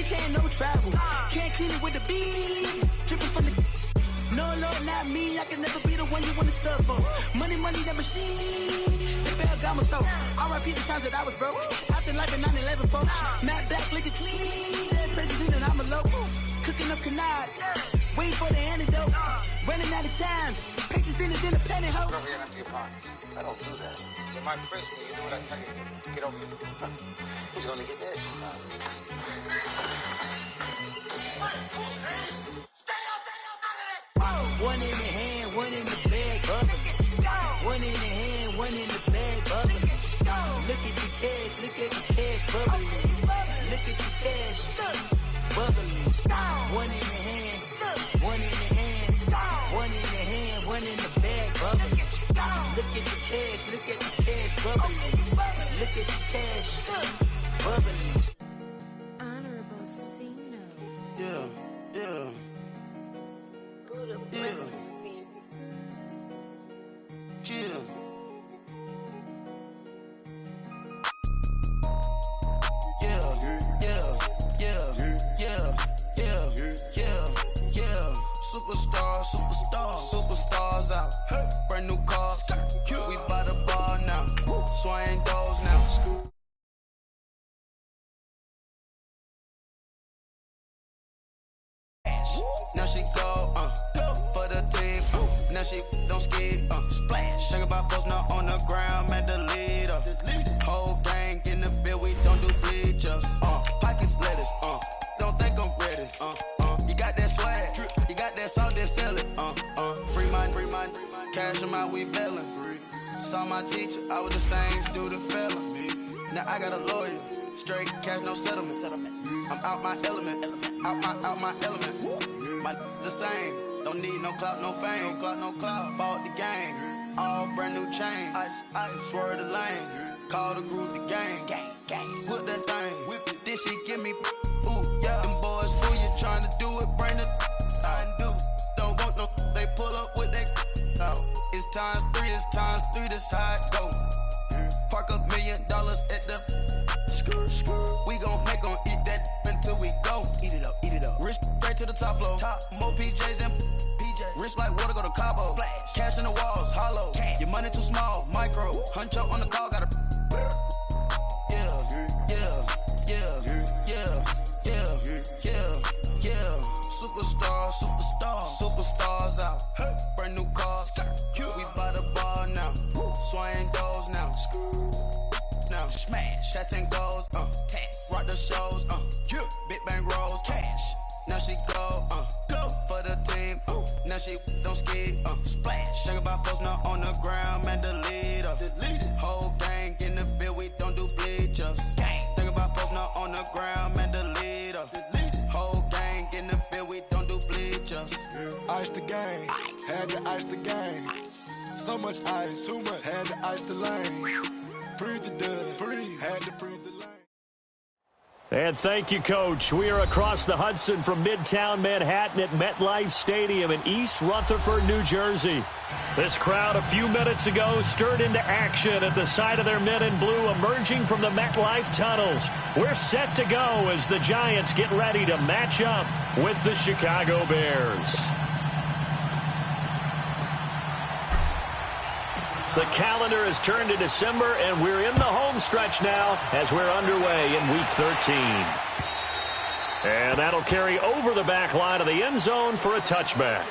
chain, no travel. Can't clean it with the beat. Dripping from the... No, not me. I can never be the one you want to stuff for. Money, that machine. They failed, got my stove. R.I.P. the times that I was broke. Acting like a 9/11 folks. Matte back, liquor clean. Dead presses in and I'm a local. Cooking up canard. Waiting for the antidote. Running out of time. Patience in the penny hoe. Never get empty your pockets. I don't do that. You might press me. You do what I tell you. Get over it. Who's gonna get this? One in the hand, one in the bag, bubbling. One in the hand, one in the bag, bubbling. Look at the cash, bubbling. Look at the cash, bubbling. One in the hand, one in the hand, one in the hand, one in the bag, bubbling. Look at the cash, bubbling. Look at the cash, bubbling. Honorable C notes. Yeah. Buddha blesses me. Chill. Superstars out. Brand new cars. We by the bar now. Swaying doors now. Now she go, for the team. Now she don't skid, splash. Think about posting up on the ground, man, the leader. Whole gang in the field, we don't do bleachers. Pockets lettuce, don't think I'm ready. You got that swag, you got that salt, then sell it. Free mind, cash them out, we bailin'. Saw my teacher, I was the same student felon. Now I got a lawyer, straight cash, no settlement. I'm out my element, out my element. My the same, don't need no clout, no fame. Bought the game, all brand new chain. Ice, swerve the lane, call the group the gang. Whip that thing, whip it, this shit give me, ooh, yeah. Them boys fool you trying to do it, bring the don't want no, they pull up with that. It's times three, this how it go. Park $1 million at the we gon' make 'em eat that until we go. Eat it up. Rich straight to the top floor. More PJs than PJs. Rich like water, go to Cabo. Splash. Cash in the walls, hollow. Cash. Your money too small, micro. Hunch up on the call, gotta. Superstars out. Brand new cars. We by the bar now. Swaying doors now. Now smash. Chats and goals. Tax. Rock the shows. Big bang rolls. Cash. Now she go. For the team. Now she don't skid. Splash. Think about posting up on the ground, man, the leader. Whole gang in the field, we don't do bleachers. Think about posting up on the ground, man, the leader. Whole gang in the field, we don't do bleachers. Ice the game, had to ice the game. So much ice, too much, had to ice the lane. Freeze the dub, had to freeze the lane. And thank you, Coach. We are across the Hudson from Midtown Manhattan at MetLife Stadium in East Rutherford, New Jersey. This crowd a few minutes ago stirred into action at the side of their men in blue emerging from the MetLife tunnels. We're set to go as the Giants get ready to match up with the Chicago Bears. The calendar has turned to December, and we're in the home stretch now as we're underway in Week 13. And that'll carry over the back line of the end zone for a touchback.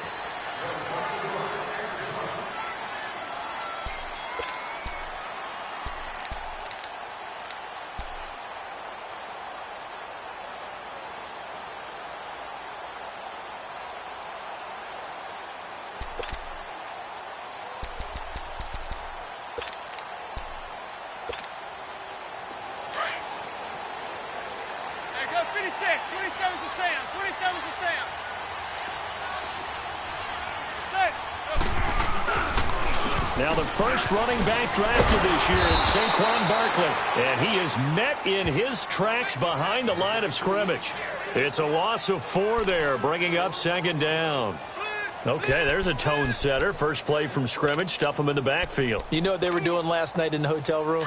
Now the first running back drafted this year is Saquon Barkley, and he is met in his tracks behind the line of scrimmage. It's a loss of 4 there, bringing up second down. Okay, there's a tone setter. First play from scrimmage, stuff them in the backfield. You know what they were doing last night in the hotel room?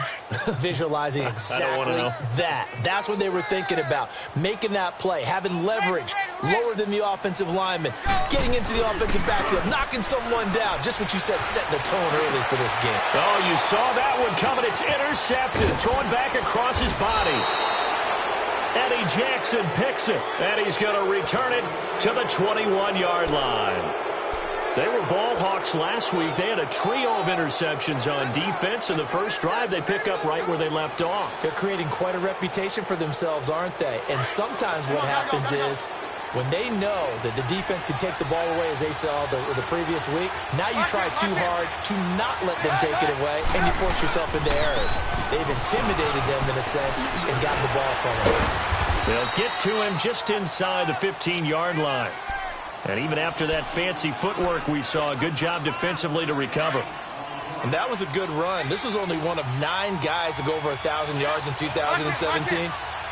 Visualizing exactly that. That's what they were thinking about. Making that play, having leverage, lower than the offensive lineman, getting into the offensive backfield, knocking someone down. Just what you said, setting the tone early for this game. Oh, you saw that one coming. It's intercepted. Thrown back across his body. Eddie Jackson picks it, and he's going to return it to the 21-yard line. They were ball hawks last week. They had a trio of interceptions on defense. In the first drive, they pick up right where they left off. They're creating quite a reputation for themselves, aren't they? And sometimes what happens is when they know that the defense can take the ball away, as they saw the previous week, now you try too hard to not let them take it away, and you force yourself into errors. They've intimidated them in a sense and gotten the ball from them. They'll get to him just inside the 15-yard line. And even after that fancy footwork we saw, a good job defensively to recover. And that was a good run. This was only one of 9 guys to go over 1,000 yards in 2017.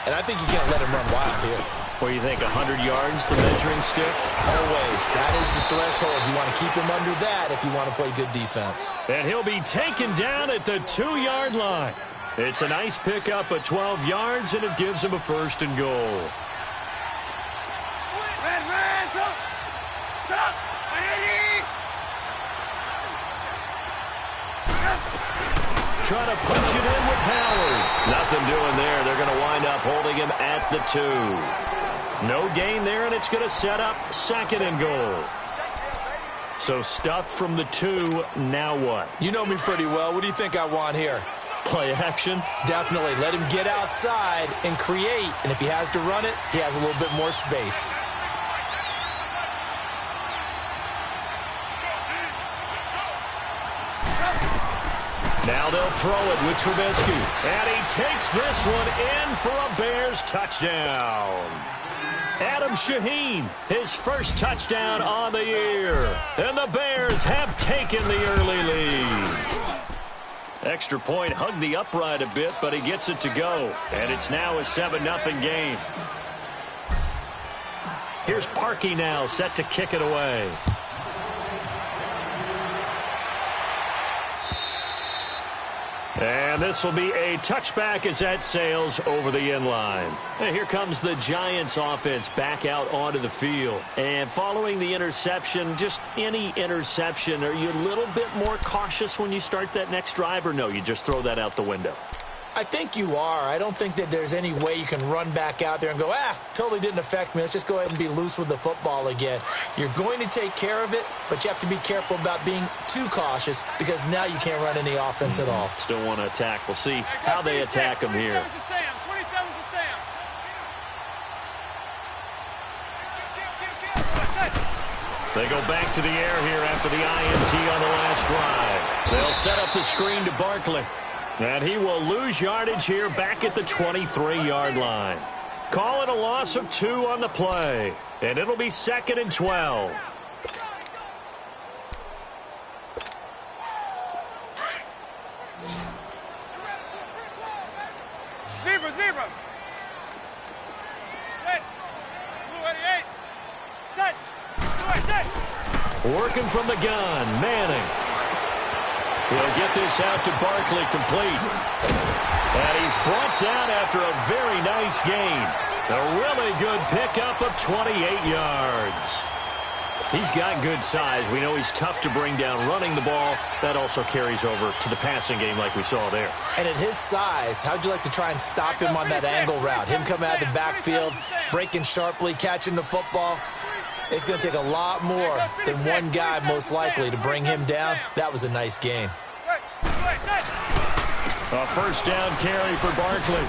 And I think you can't let him run wild here. What do you think, 100 yards, the measuring stick? Always. That is the threshold. You want to keep him under that if you want to play good defense. And he'll be taken down at the 2-yard line. It's a nice pickup of 12 yards, and it gives him a 1st and goal. Trying to punch it in with Howard. Nothing doing there. They're going to wind up holding him at the 2. No gain there, and it's going to set up 2nd and goal. So stuffed from the 2. Now what? You know me pretty well. What do you think I want here? Play action? Definitely. Let him get outside and create. And if he has to run it, he has a little bit more space. Now they'll throw it with Trubisky. And he takes this one in for a Bears touchdown. Adam Shaheen, his first touchdown on the year. And the Bears have taken the early lead. Extra point hugged the upright a bit, but he gets it to go. And it's now a 7-0 game. Here's Parkey now, set to kick it away. And this will be a touchback as that sails over the end line. And here comes the Giants offense back out onto the field. And following the interception, just any interception, are you a little bit more cautious when you start that next drive, or no, you just throw that out the window? I think you are. I don't think that there's any way you can run back out there and go, totally didn't affect me. Let's just go ahead and be loose with the football again. You're going to take care of it, but you have to be careful about being too cautious because now you can't run any offense at all. Still want to attack. We'll see how they attack him here. They go back to the air here after the INT on the last drive. They'll set up the screen to Barkley. And he will lose yardage here back at the 23-yard line. Call it a loss of 2 on the play. And it'll be 2nd and 12. Zebra. Set. Working from the gun, Manning. He'll get this out to Barkley complete. And he's brought down after a very nice gain. A really good pickup of 28 yards. He's got good size. We know he's tough to bring down running the ball. That also carries over to the passing game like we saw there. And at his size, how'd you like to try and stop him on that angle route? Him coming out of the backfield, breaking sharply, catching the football. It's going to take a lot more than one guy, most likely, to bring him down. That was a nice game. A first down carry for Barkley.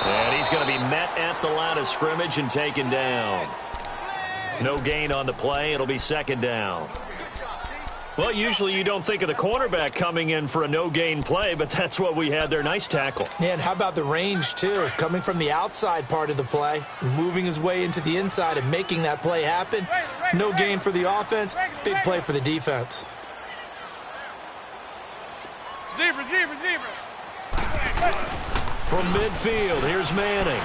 And he's going to be met at the line of scrimmage and taken down. No gain on the play. It'll be 2nd down. Well, usually you don't think of the cornerback coming in for a no-gain play, but that's what we had there. Nice tackle. Yeah, and how about the range, too? Coming from the outside part of the play, moving his way into the inside and making that play happen. No gain for the offense, big play for the defense. Zebra. From midfield, here's Manning.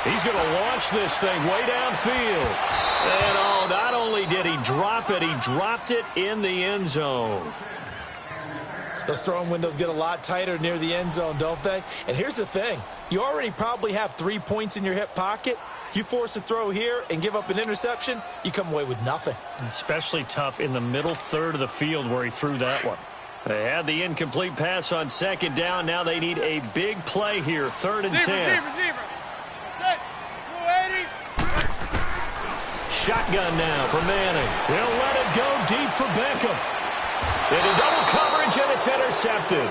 He's going to launch this thing way downfield. And, oh, not only did he drop it, he dropped it in the end zone. Those throwing windows get a lot tighter near the end zone, don't they? And here's the thing. You already probably have 3 points in your hip pocket. You force a throw here and give up an interception, you come away with nothing. Especially tough in the middle third of the field where he threw that one. They had the incomplete pass on second down. Now they need a big play here, 3rd and 10. Shotgun now for Manning. He'll let it go deep for Beckham. Into double coverage, and it's intercepted.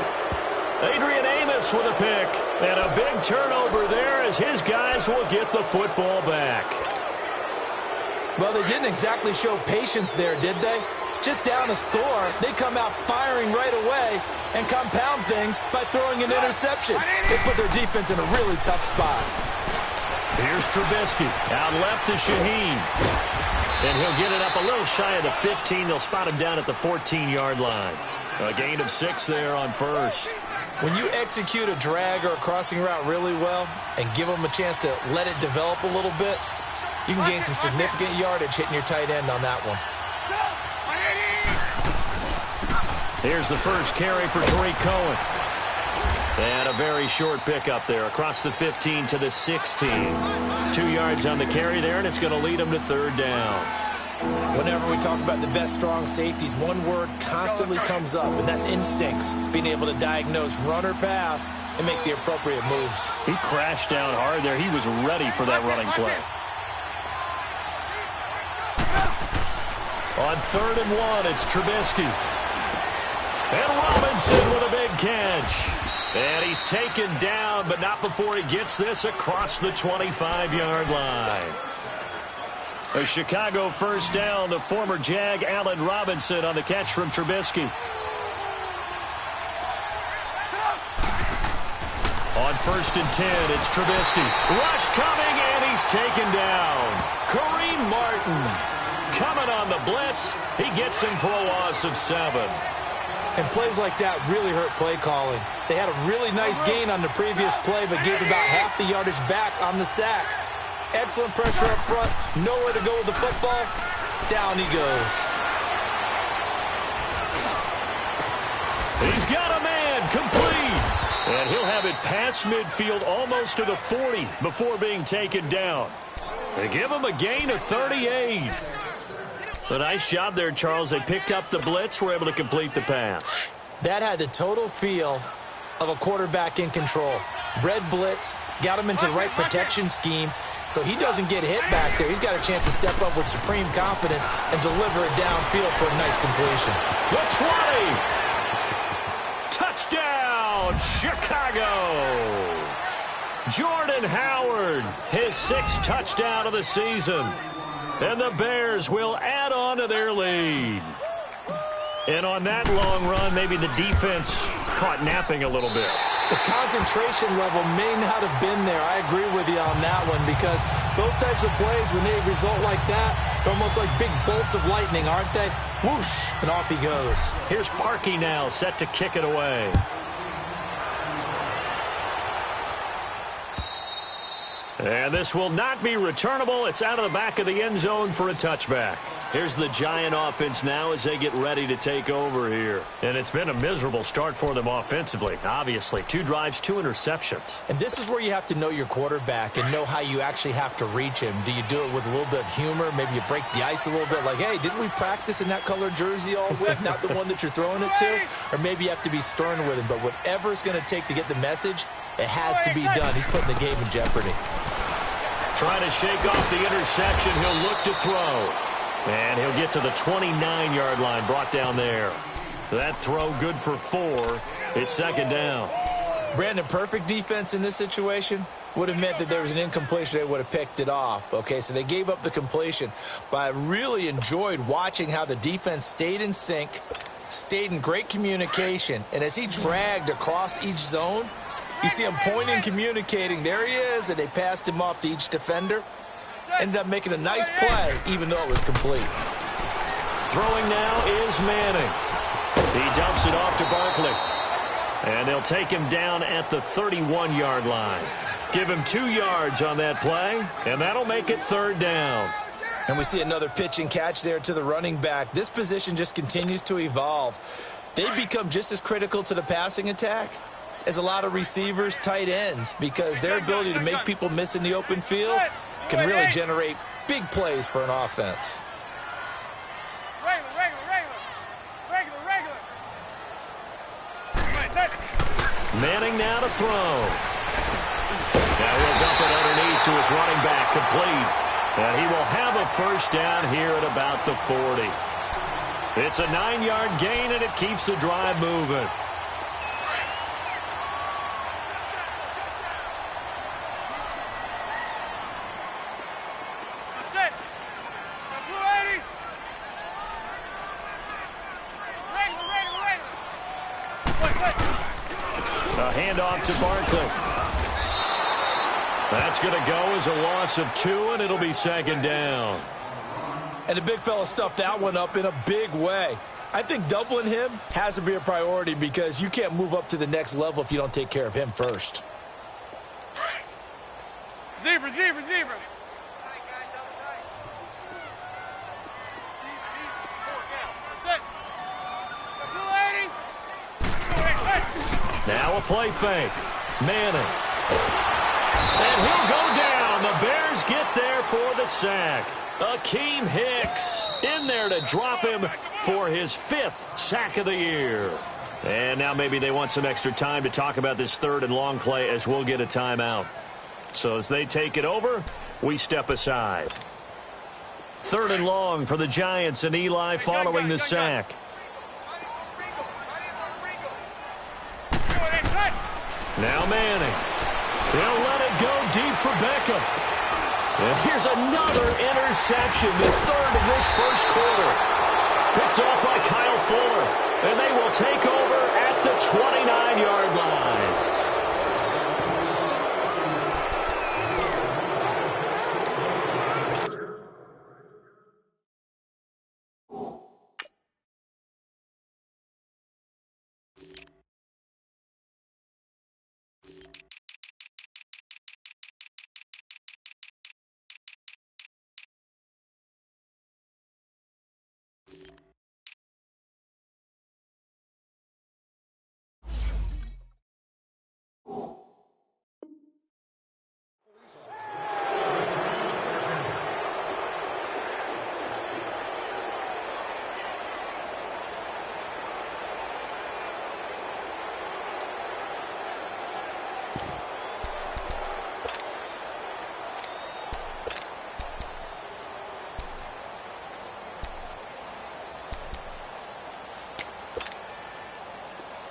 Adrian Amos with a pick. And a big turnover there as his guys will get the football back. Well, they didn't exactly show patience there, did they? Just down a score, they come out firing right away and compound things by throwing an interception. They put their defense in a really tough spot. Here's Trubisky. Out left to Shaheen. And he'll get it up a little shy of the 15. They'll spot him down at the 14-yard line. A gain of 6 there on first. When you execute a drag or a crossing route really well and give them a chance to let it develop a little bit, you can gain some significant yardage hitting your tight end on that one. Here's the first carry for Tariq Cohen. And a very short pickup there across the 15 to the 16. 2 yards on the carry there, and it's going to lead them to 3rd down. Whenever we talk about the best strong safeties, one word constantly comes up, and that's instincts. Being able to diagnose run or pass and make the appropriate moves. He crashed down hard there. He was ready for that running play. On 3rd and 1, it's Trubisky. And Robinson with a big catch. And he's taken down, but not before he gets this across the 25-yard line. A Chicago first down, the former Jag Allen Robinson on the catch from Trubisky. On 1st and 10, it's Trubisky. Rush coming, and he's taken down. Kareem Martin coming on the blitz. He gets him for a loss of 7. And plays like that really hurt play calling. They had a really nice gain on the previous play, but gave about half the yardage back on the sack. Excellent pressure up front. Nowhere to go with the football. Down he goes. He's got a man complete. And he'll have it past midfield almost to the 40 before being taken down. They give him a gain of 38. A nice job there, Charles. They picked up the blitz, were able to complete the pass. That had the total feel of a quarterback in control. Red blitz, got him into the right protection scheme, so he doesn't get hit back there. He's got a chance to step up with supreme confidence and deliver it downfield for a nice completion. The 20. Touchdown, Chicago. Jordan Howard, his 6th touchdown of the season. And the Bears will add on to their lead. And on that long run, maybe the defense caught napping a little bit. The concentration level may not have been there. I agree with you on that one, because those types of plays, when they result like that, they're almost like big bolts of lightning, aren't they? Whoosh, and off he goes. Here's Parkey now, set to kick it away. And this will not be returnable. It's out of the back of the end zone for a touchback. Here's the Giant offense now as they get ready to take over here. And it's been a miserable start for them offensively, obviously. 2 drives, 2 interceptions. And this is where you have to know your quarterback and know how you actually have to reach him. Do you do it with a little bit of humor? Maybe you break the ice a little bit, like, hey, didn't we practice in that colored jersey all week, not the one that you're throwing it to? Or maybe you have to be stern with him. But whatever it's going to take to get the message, it has to be done. He's putting the game in jeopardy. Trying to shake off the interception. He'll look to throw. And he'll get to the 29-yard line, brought down there. That throw good for 4. It's 2nd down. Brandon, perfect defense in this situation would have meant that there was an incompletion. They would have picked it off. Okay, so they gave up the completion. But I really enjoyed watching how the defense stayed in sync, stayed in great communication. And as he dragged across each zone, you see him pointing, communicating. There he is, and they passed him off to each defender. Ended up making a nice play, even though it was complete. Throwing now is Manning. He dumps it off to Barkley. And they'll take him down at the 31-yard line. Give him 2 yards on that play, and that'll make it 3rd down. And we see another pitch and catch there to the running back. This position just continues to evolve. They become just as critical to the passing attack as a lot of receivers, tight ends, because their ability to make people miss in the open field can really generate big plays for an offense. Manning now to throw. Now he'll dump it underneath to his running back, complete. And he will have a 1st down here at about the 40. It's a 9-yard gain, and it keeps the drive moving. A handoff to Barkley. That's going to go as a loss of 2, and it'll be 2nd down. And the big fella stuffed that one up in a big way. I think doubling him has to be a priority because you can't move up to the next level if you don't take care of him first. Zebra. Now a play fake. Manning. And he'll go down. The Bears get there for the sack. Akeem Hicks in there to drop him for his 5th sack of the year. And now maybe they want some extra time to talk about this 3rd and long play as we'll get a timeout. So as they take it over, we step aside. 3rd and long for the Giants and Eli following the sack. Now Manning. He'll let it go deep for Beckham. And here's another interception, the 3rd of this 1st quarter. Picked off by Kyle Fuller. And they will take over at the 29-yard line.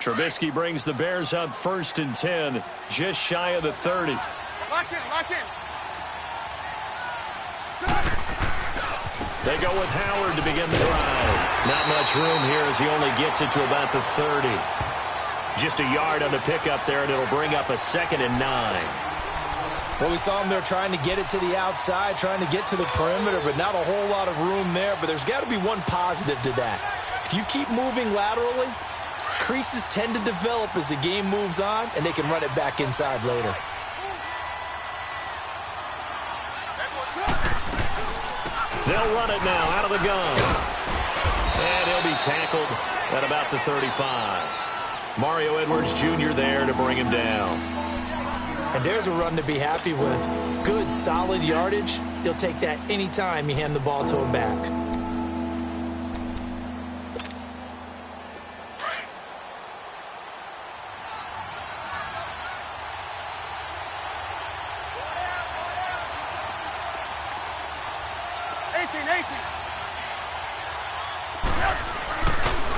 Trubisky brings the Bears up 1st and 10, just shy of the 30. Lock in. They go with Howard to begin the drive. Not much room here as he only gets it to about the 30. Just a yard on the pickup there, and it'll bring up a 2nd and 9. Well, we saw him there trying to get it to the outside, trying to get to the perimeter, but not a whole lot of room there. But there's got to be one positive to that. If you keep moving laterally, creases tend to develop as the game moves on, and they can run it back inside later. They'll run it now out of the gun. And he'll be tackled at about the 35. Mario Edwards Jr. there to bring him down. And there's a run to be happy with. Good, solid yardage. He'll take that anytime you hand the ball to him back.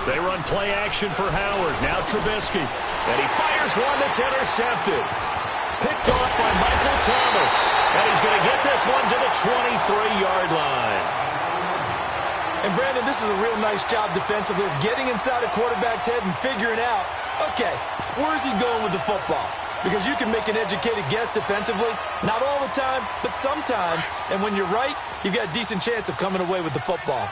They run play action for Howard. Now Trubisky. And he fires one that's intercepted. Picked off by Michael Thomas. And he's going to get this one to the 23-yard line. And, Brandon, this is a real nice job defensively of getting inside a quarterback's head and figuring out, okay, where's he going with the football? Because you can make an educated guess defensively. Not all the time, but sometimes. And when you're right, you've got a decent chance of coming away with the football.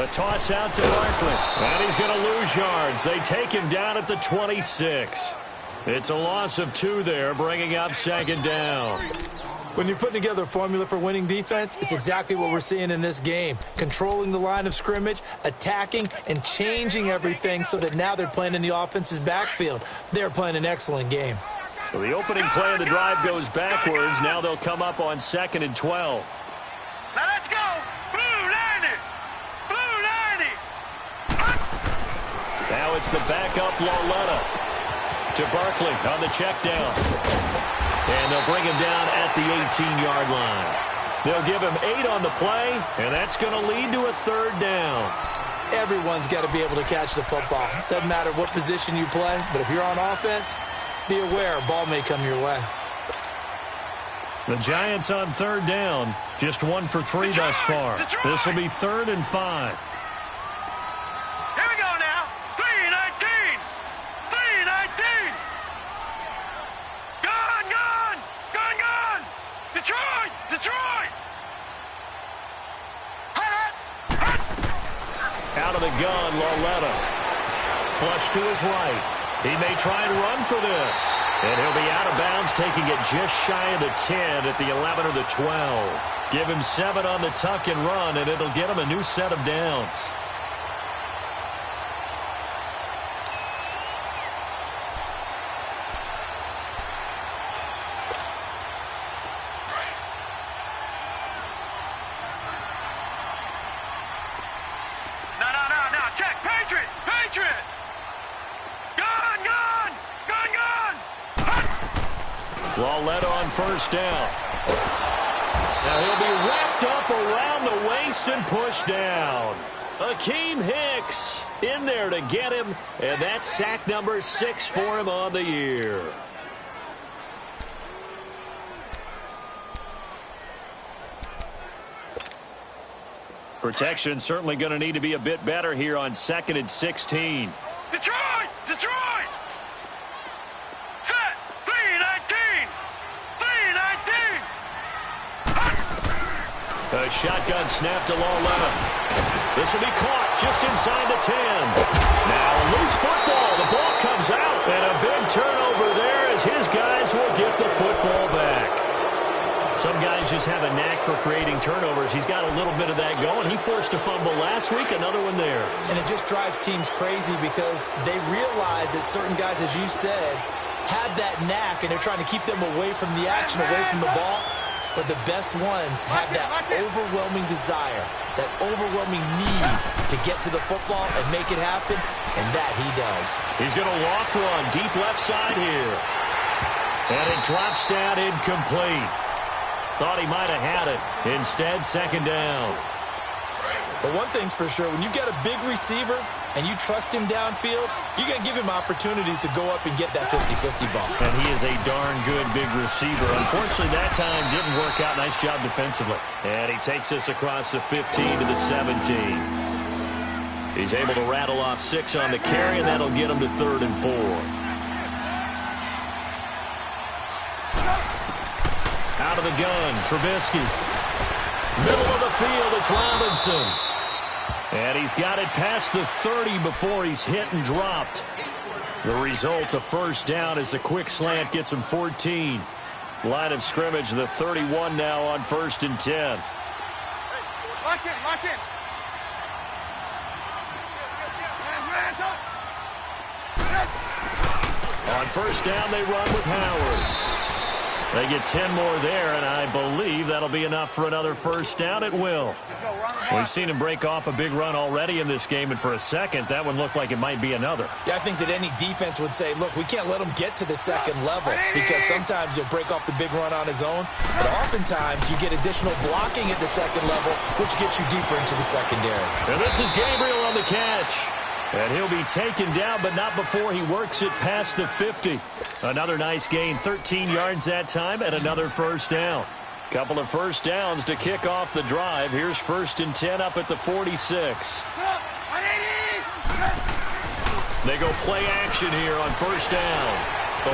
A toss out to Barkley. And he's going to lose yards. They take him down at the 26. It's a loss of 2 there, bringing up second down. When you're putting together a formula for winning defense, it's exactly what we're seeing in this game. Controlling the line of scrimmage, attacking, and changing everything so that now they're playing in the offense's backfield. They're playing an excellent game. So the opening play of the drive goes backwards. Now they'll come up on 2nd and 12. Now let's go. Blue 90. Blue 90. Now it's the backup Lauletta to Barkley on the check down. And they'll bring him down at the 18-yard line. They'll give him 8 on the play, and that's going to lead to a 3rd down. Everyone's got to be able to catch the football. Doesn't matter what position you play, but if you're on offense, be aware a ball may come your way. The Giants on 3rd down, just 1 for 3 thus far. This will be 3rd and 5. Here we go now. 3-19. 3-19. Gone, gone. Gone, gone. Detroit. Detroit. Out of the gun, Lauletta. Flush to his right. He may try and run for this. And he'll be out of bounds, taking it just shy of the 10 at the 11 or the 12. Give him 7 on the tuck and run, and it'll get him a new set of downs. No. Check. Patriot. Patriot. Gone, gone. Gone, gone. Lauletta on 1st down. Now he'll be wrapped up around the waist and pushed down. Akeem Hicks in there to get him, and that's sack number 6 for him on the year. Protection certainly going to need to be a bit better here on 2nd and 16. Detroit! Detroit! Set! 3-19! 3-19! A shotgun snap to Lauletta. This will be caught just inside the 10. Now a loose football. The ball comes out, and a big turnover there as his guys will get the football back. Some guys just have a knack for creating turnovers. He's got a little bit of that going. He forced a fumble last week, another one there. And it just drives teams crazy because they realize that certain guys, as you said, have that knack, and they're trying to keep them away from the action, away from the ball. But the best ones have that overwhelming desire, that overwhelming need to get to the football and make it happen, and that he does. He's going to loft one deep left side here. And it drops down incomplete. Thought he might have had it. Instead, 2nd down. But one thing's for sure, when you get a big receiver and you trust him downfield, you're going to give him opportunities to go up and get that 50-50 ball. And he is a darn good big receiver. Unfortunately, that time didn't work out. Nice job defensively. And he takes us across the 15 to the 17. He's able to rattle off 6 on the carry, and that'll get him to 3rd and 4. Out of the gun, Trubisky. Middle of the field, it's Robinson. And he's got it past the 30 before he's hit and dropped. The result, a 1st down as the quick slant gets him 14. Line of scrimmage, the 31 now on 1st and 10. Lock in, lock in. On 1st down, they run with Howard. They get 10 more there, and I believe that'll be enough for another 1st down. It will. We've seen him break off a big run already in this game, and for a second, that one looked like it might be another. Yeah, I think that any defense would say, look, we can't let him get to the 2nd level because sometimes he'll break off the big run on his own, but oftentimes you get additional blocking at the 2nd level, which gets you deeper into the secondary. And this is Gabriel on the catch. And he'll be taken down, but not before he works it past the 50. Another nice gain, 13 yards that time, and another 1st down. Couple of 1st downs to kick off the drive. Here's 1st and 10 up at the 46. They go play action here on 1st down.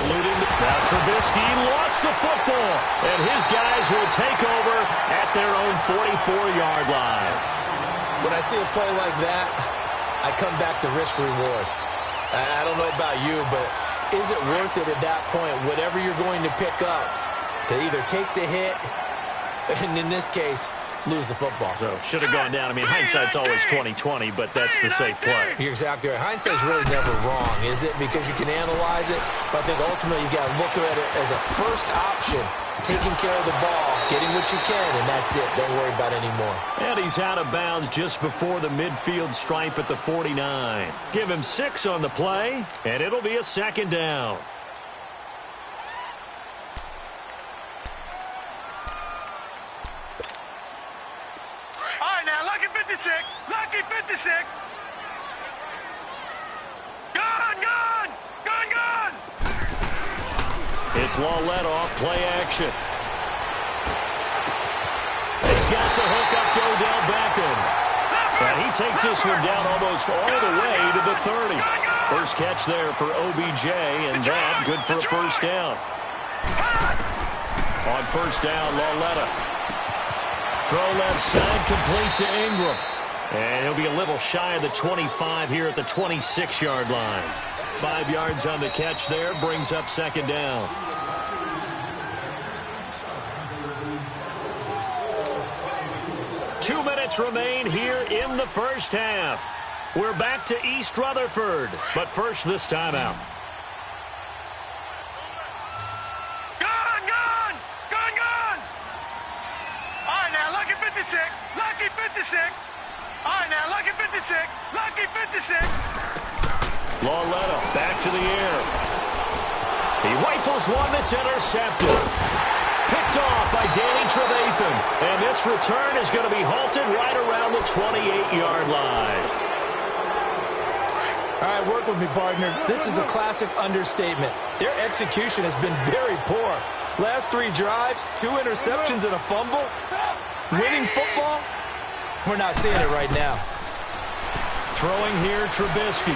Eluding. Now Trubisky lost the football, and his guys will take over at their own 44-yard line. When I see a play like that, I come back to risk reward. I don't know about you, but is it worth it at that point, whatever you're going to pick up, to either take the hit, and in this case, lose the football? So should have gone down. I mean, hindsight's always 20/20, but that's the safe play. You're exactly right. Hindsight's really never wrong, is it? Because you can analyze it, but I think ultimately you got to look at it as a first option, taking care of the ball, getting what you can, and that's it. Don't worry about it anymore. And he's out of bounds just before the midfield stripe at the 49. Give him 6 on the play, and it'll be a second down. All right, now, lucky 56. Lucky 56. Gone, gone. Gone, gone. It's Lawletta off play action. He's got the hook up to Odell Beckham. And he takes this one down almost all the way to the 30. First catch there for OBJ, and that good for a first down. On first down, Lawletta. Throw left side, complete to Ingram. And he'll be a little shy of the 25 here at the 26-yard line. 5 yards on the catch there, brings up second down. Two minutes remain here in the first half. We're back to East Rutherford, but first this timeout. Gone, gone. Gone, gone. All right, now, lucky 56. Lucky 56. All right, now, lucky 56. Lucky 56. Lawletta back to the air. He rifles one that's intercepted. Picked off by Danny Trevathan. And this return is going to be halted right around the 28-yard line. All right, work with me, partner. This is a classic understatement. Their execution has been very poor. Last 3 drives, 2 interceptions and a fumble. Winning football? We're not seeing it right now. Throwing here, Trubisky.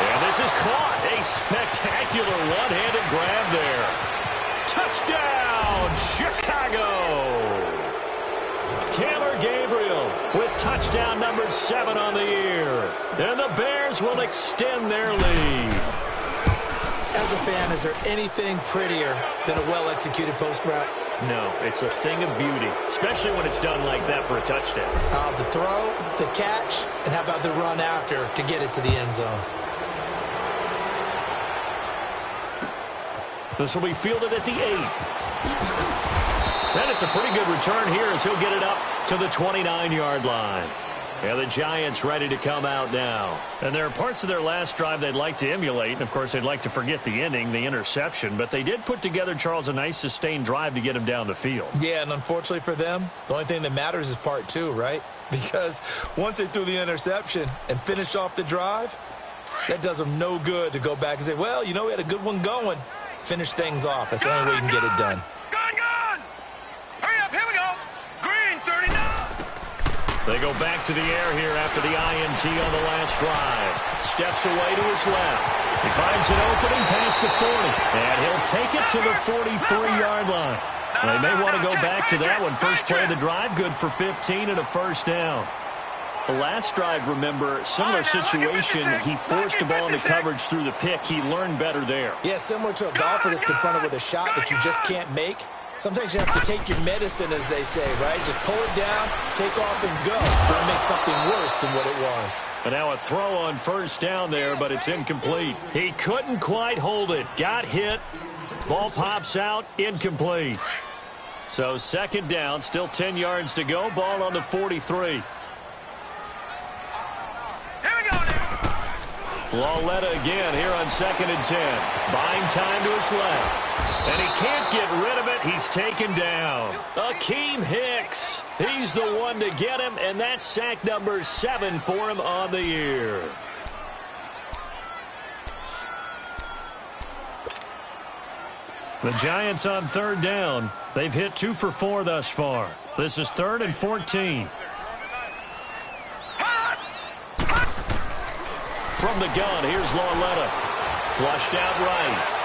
And this is caught. A spectacular one-handed grab there. Touchdown, Chicago! Taylor Gabriel with touchdown number 7 on the year. And the Bears will extend their lead. As a fan, is there anything prettier than a well-executed post route? No, it's a thing of beauty, especially when it's done like that for a touchdown. The throw, the catch, and how about the run after to get it to the end zone? This will be fielded at the 8. And it's a pretty good return here as he'll get it up to the 29-yard line. And the Giants ready to come out now. And there are parts of their last drive they'd like to emulate. And, of course, they'd like to forget the ending, the interception. But they did put together, Charles, a nice sustained drive to get him down the field. Yeah, and unfortunately for them, the only thing that matters is part 2, right? Because once they threw the interception and finished off the drive, that does them no good to go back and say, well, you know, we had a good one going. Finish things off. That's the only way you can get it done. Gone, gone. Hurry up, here we go. Green, 39. They go back to the air here after the INT on the last drive. Steps away to his left. He finds an opening past the 40. And he'll take it to the 43-yard line. They may want to go back to that one. First play of the drive, good for 15 and a first down. The last drive, remember, similar situation. He forced the ball into coverage through the pick. He learned better there. Yeah, similar to a golfer that's confronted with a shot that you just can't make. Sometimes you have to take your medicine, as they say, right? Just pull it down, take off, and go. Don't make something worse than what it was. And now a throw on first down there, but it's incomplete. He couldn't quite hold it. Got hit. Ball pops out. Incomplete. So second down, still 10 yards to go. Ball on the 43. Lawletta again here on 2nd and 10. Buying time to his left. And he can't get rid of it. He's taken down. Akeem Hicks. He's the one to get him, and that's sack number 7 for him on the year. The Giants on third down. They've hit 2 for 4 thus far. This is 3rd and 14. From the gun, here's Lawletta. Flushed out right.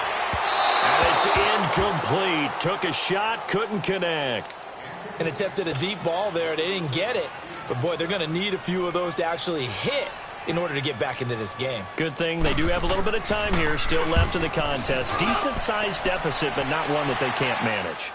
And it's incomplete. Took a shot, couldn't connect. And attempted a deep ball there. They didn't get it. But, boy, they're going to need a few of those to actually hit in order to get back into this game. Good thing they do have a little bit of time here still left in the contest. Decent-sized deficit, but not one that they can't manage.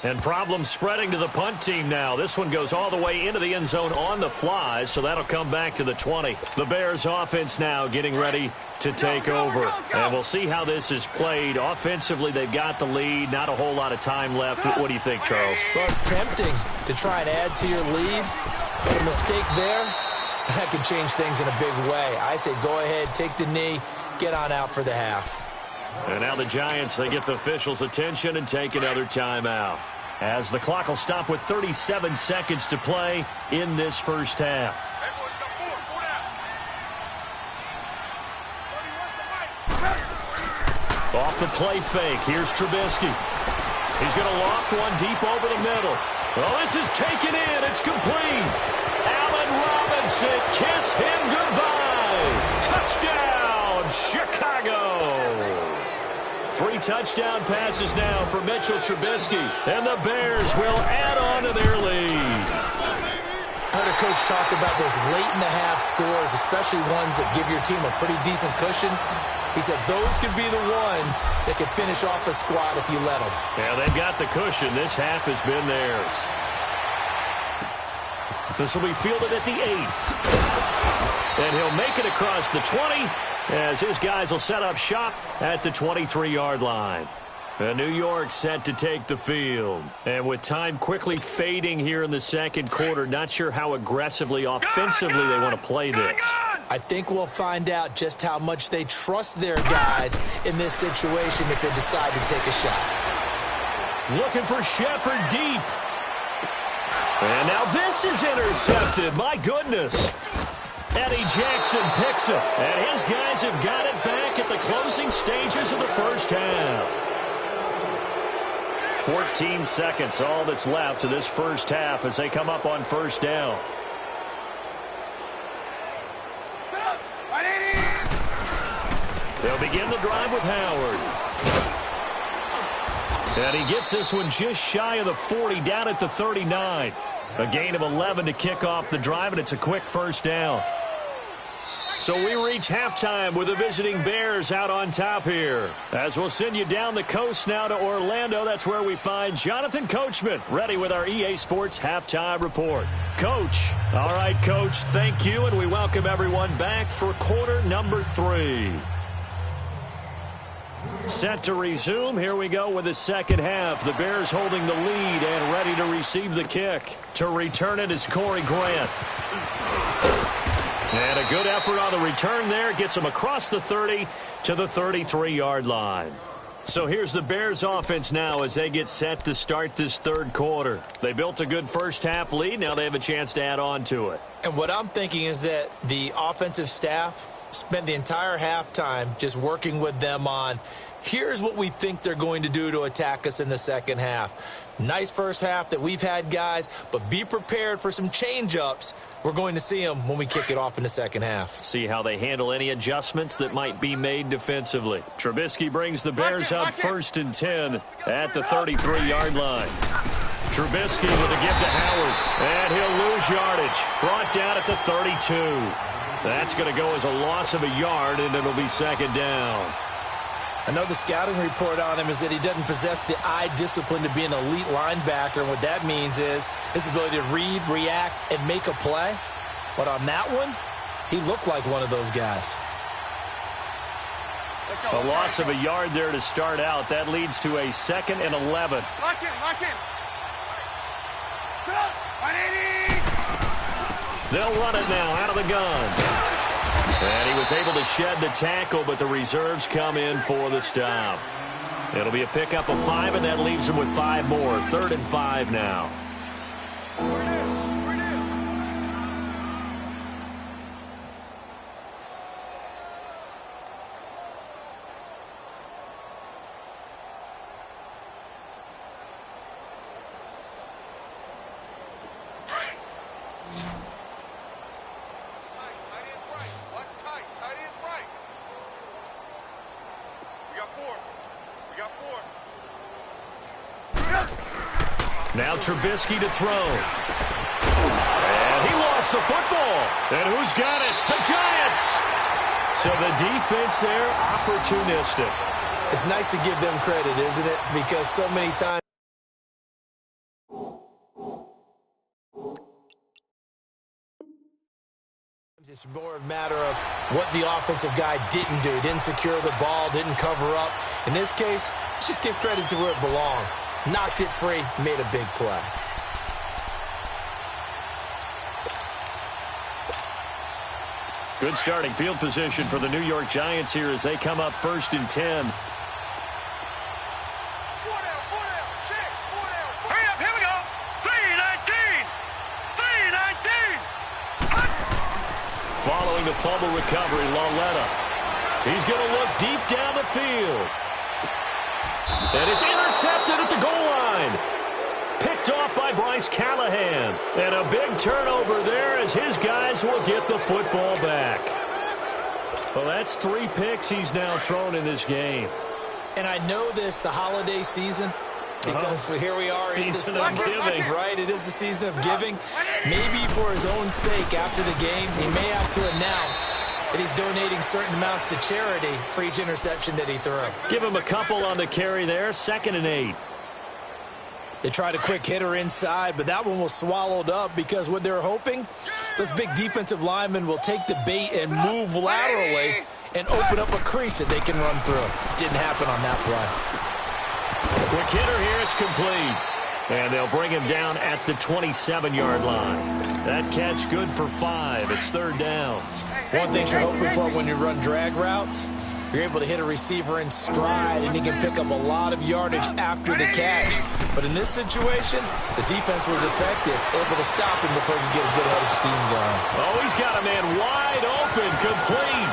And problems spreading to the punt team now. This one goes all the way into the end zone on the fly, so that'll come back to the 20. The Bears offense now getting ready to take over. And we'll see how this is played. Offensively, they've got the lead. Not a whole lot of time left. What do you think, Charles? Well, it's tempting to try and add to your lead. But a mistake there, that could change things in a big way. I say go ahead, take the knee, get on out for the half. And now the Giants, they get the officials' attention and take another timeout, as the clock will stop with 37 seconds to play in this first half. Off the play fake, here's Trubisky. He's going to loft one deep over the middle. Well, this is taken in. It's complete. Allen Robinson, kiss him goodbye. Touchdown, Chicago. 3 touchdown passes now for Mitchell Trubisky, and the Bears will add on to their lead. I heard a coach talk about those late-in-the-half scores, especially ones that give your team a pretty decent cushion. He said those could be the ones that could finish off a squad if you let them. Yeah, they've got the cushion. This half has been theirs. This will be fielded at the 8. And he'll make it across the 20 as his guys will set up shop at the 23-yard line. New York set to take the field. And with time quickly fading here in the second quarter, not sure how aggressively, offensively they want to play this. I think we'll find out just how much they trust their guys in this situation if they decide to take a shot. Looking for Shepard deep. And now this is intercepted. My goodness. Eddie Jackson picks it. And his guys have got it back at the closing stages of the first half. 14 seconds, all that's left of this first half as they come up on first down. They'll begin the drive with Howard. And he gets this one just shy of the 40, down at the 39. A gain of 11 to kick off the drive, and it's a quick first down. So we reach halftime with the visiting Bears out on top here. As we'll send you down the coast now to Orlando, that's where we find Jonathan Coachman, ready with our EA Sports Halftime Report. Coach. All right, Coach, thank you, and we welcome everyone back for quarter number 3. Set to resume. Here we go with the second half. The Bears holding the lead and ready to receive the kick. To return it is Corey Grant. And a good effort on the return there. Gets him across the 30 to the 33-yard line. So here's the Bears offense now as they get set to start this third quarter. They built a good first half lead. Now they have a chance to add on to it. And what I'm thinking is that the offensive staff spent the entire halftime just working with them on, here's what we think they're going to do to attack us in the second half. Nice first half that we've had, guys, but be prepared for some change-ups. We're going to see them when we kick it off in the second half. See how they handle any adjustments that might be made defensively. Trubisky brings the Bears up 1st and 10 at the 33-yard line. Trubisky with a give to Howard, and he'll lose yardage. Brought down at the 32. That's going to go as a loss of a yard, and it'll be second down. I know the scouting report on him is that he doesn't possess the eye discipline to be an elite linebacker. And what that means is his ability to read, react, and make a play. But on that one, he looked like one of those guys. A loss of a yard there to start out. That leads to a 2nd and 11. Lock in, lock in. They'll run it now out of the gun. And he was able to shed the tackle, but the reserves come in for the stop. It'll be a pickup of 5, and that leaves him with 5 more. 3rd and 5 now. Now Trubisky to throw. And he lost the football. And who's got it? The Giants. So the defense there, opportunistic. It's nice to give them credit, isn't it? Because so many times it's more a matter of what the offensive guy didn't do. Didn't secure the ball, didn't cover up. In this case, let's just give credit to where it belongs. Knocked it free, made a big play. Good starting field position for the New York Giants here as they come up 1st and 10. Hurry up, here we go. 319. 319. Following the fumble recovery, Lauletta. He's going to look deep down the field. And it's intercepted at the goal line. Picked off by Bryce Callahan. And a big turnover there as his guys will get the football back. Well, that's 3 picks he's now thrown in this game. And I know this, the holiday season, because here we are in December, right? It is the season of giving. Maybe for his own sake after the game, he may have to announce that he's donating certain amounts to charity for each interception that he threw. Give him a couple on the carry there, 2nd and 8. They tried a quick hitter inside, but that one was swallowed up because what they're hoping, those big defensive linemen will take the bait and move laterally and open up a crease that they can run through. Didn't happen on that play. Quick hitter here, it's complete. And they'll bring him down at the 27-yard line. That catch good for 5. It's 3rd down. One thing you're hoping for when you run drag routes, you're able to hit a receiver in stride, and he can pick up a lot of yardage after the catch. But in this situation, the defense was effective, able to stop him before he could get a good-headed steam going. Oh, he's got a man wide open, complete.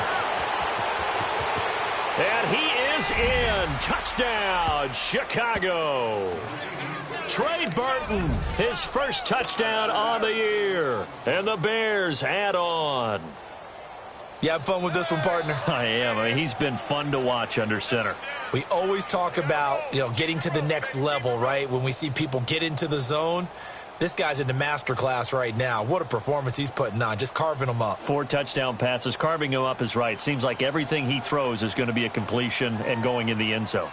And he is in. Touchdown, Chicago. Trey Burton, his first touchdown on the year. And the Bears add on. You have fun with this one, partner? I am. I mean, he's been fun to watch under center. We always talk about, getting to the next level, right? When we see people get into the zone, this guy's in the master class right now. What a performance he's putting on, just carving them up. 4 touchdown passes. Carving him up is right. Seems like everything he throws is going to be a completion and going in the end zone.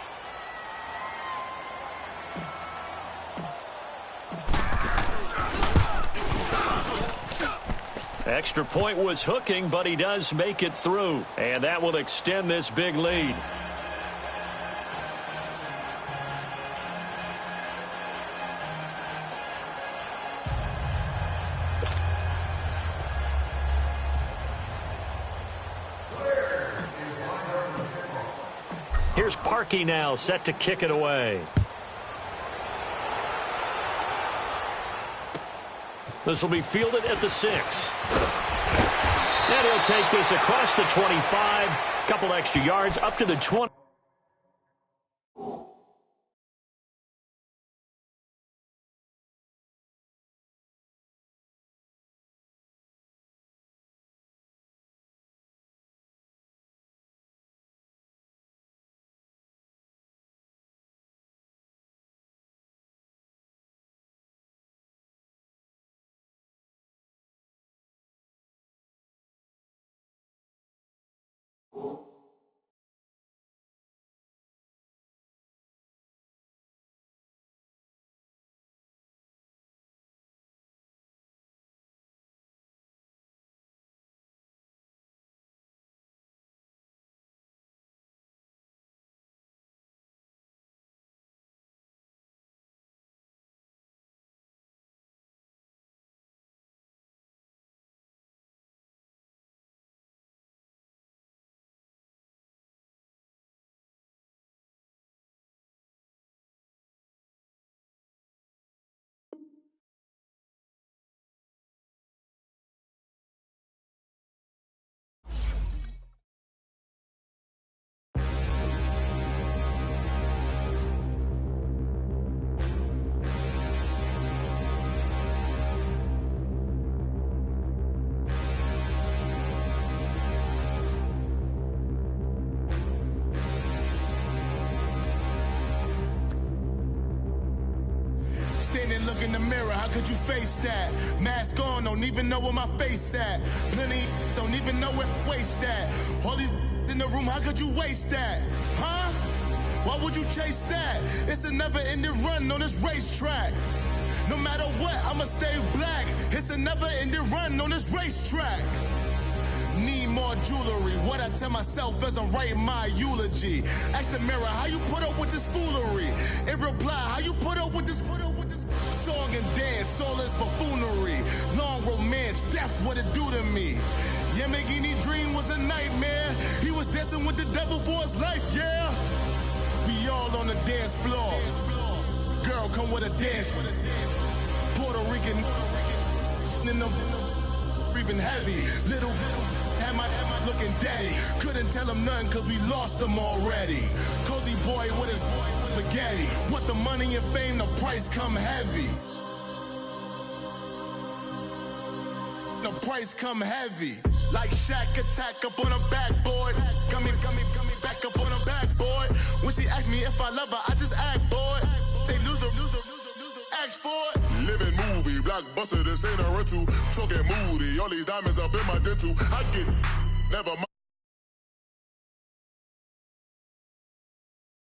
Extra point was hooking, but he does make it through. And that will extend this big lead. Here's Parkey now, set to kick it away. This will be fielded at the 6. And he'll take this across the 25. Couple extra yards up to the 20. look in the mirror, how could you face that? Mask on, don't even know where my face at. Plenty don't even know where waist at. All these in the room, how could you waste that? Huh? Why would you chase that? It's a never-ending run on this racetrack. No matter what, I'ma stay black. It's a never-ending run on this racetrack. Need more jewelry. What I tell myself as I'm writing my eulogy. Ask the mirror, how you put up with this foolery? In reply, how you put up with this song and dance, all this buffoonery. Long romance, death, what it do to me? Yamagini dream was a nightmare. He was dancing with the devil for his life, yeah. We all on the dance floor. Girl, come with a dance. Puerto Rican in the breathing heavy. Little had my looking daddy. Couldn't tell him nothing cause we lost him already. Cozy boy with his spaghetti. Want the money and fame, the price come heavy. The price come heavy. Like Shaq attack up on a backboard. Gummy, back up on a backboard. When she asked me if I love her, I just act bored. Say loser, ask for it. Living movie, blockbuster, this ain't a rental. Talking moody, all these diamonds up in my dental. I get, never